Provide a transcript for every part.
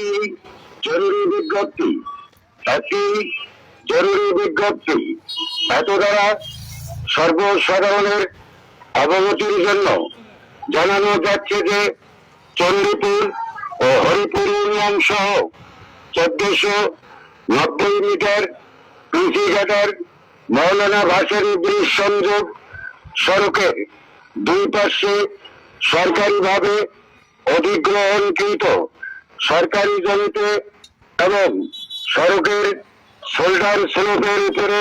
একটি জরুরি বিজ্ঞপ্তি একটি জরুরি বিজ্ঞপ্তি এত দ্বারা সর্বসাধারণের অবগতির জন্য জানানো যাচ্ছে যে চণ্ডীপুর ও হরিপুর ইউনিয়ন সহ 1490 মিটার পিসি ঘাটার মৌলানা ভাসানী ব্রিজ সংযোগ সড়কের দুই পাশে সরকারিভাবে অধিগ্রহণকৃত সরকারি জমিতে এবং সড়কের শোল্ডার স্লোপের উপরে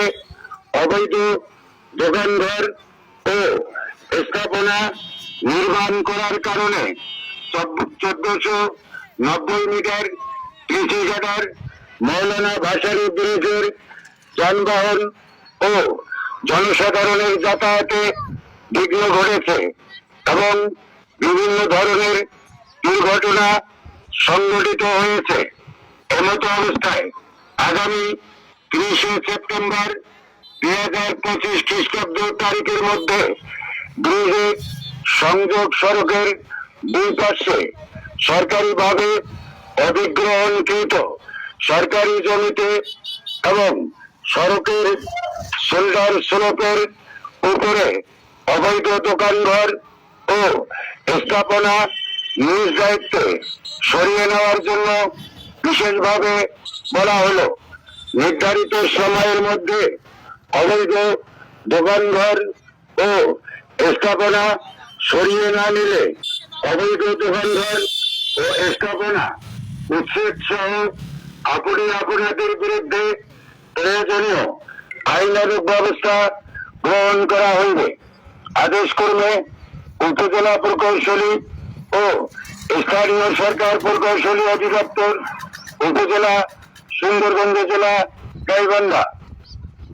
অবৈধ দোকানঘর ও স্থাপনা নির্মাণ করার কারণে 1490 মিটার কৃষি ঘাটার মৌলানা ভাসানী ব্রিজের যানবাহন ও জনসাধারণের যাতায়াতে বিঘ্ন ঘটেছে এবং বিভিন্ন ধরনের দুর্ঘটনা সংঘটিত হয়েছে। এমতো অবস্থায় আগামী 30 সেপ্টেম্বর 2025 খ্রিস্টাব্দ তারিখের মধ্যে ব্রিজে সংযোগ সড়কের দুই পাশে সরকারিভাবে অধিগ্রহণকৃত সরকারি জমিতে এবং সড়কের শোল্ডার স্লোপের উপরে অবৈধ দোকানঘর ও স্থাপনা নিজ দায়িত্বে সরিয়ে নেওয়ার জন্য বিশেষভাবে বলা হলো। নির্ধারিত সময়ের মধ্যে অবৈধ দোকানঘর ও স্থাপনা সরিয়ে না নিলে অবৈধ দোকানঘর ও স্থাপনা উচ্ছেদ সহ আপনাদের বিরুদ্ধে প্রয়োজনীয় আইনানুগ ব্যবস্থা গ্রহণ করা হইবে। আদেশ ক্রমে উপজেলা প্রকৌশলী ও স্থানীয় সরকার প্রকৌশলী অধিদপ্তর, উপজেলা, সুন্দরগঞ্জ জেলা, গাইবান্ধা।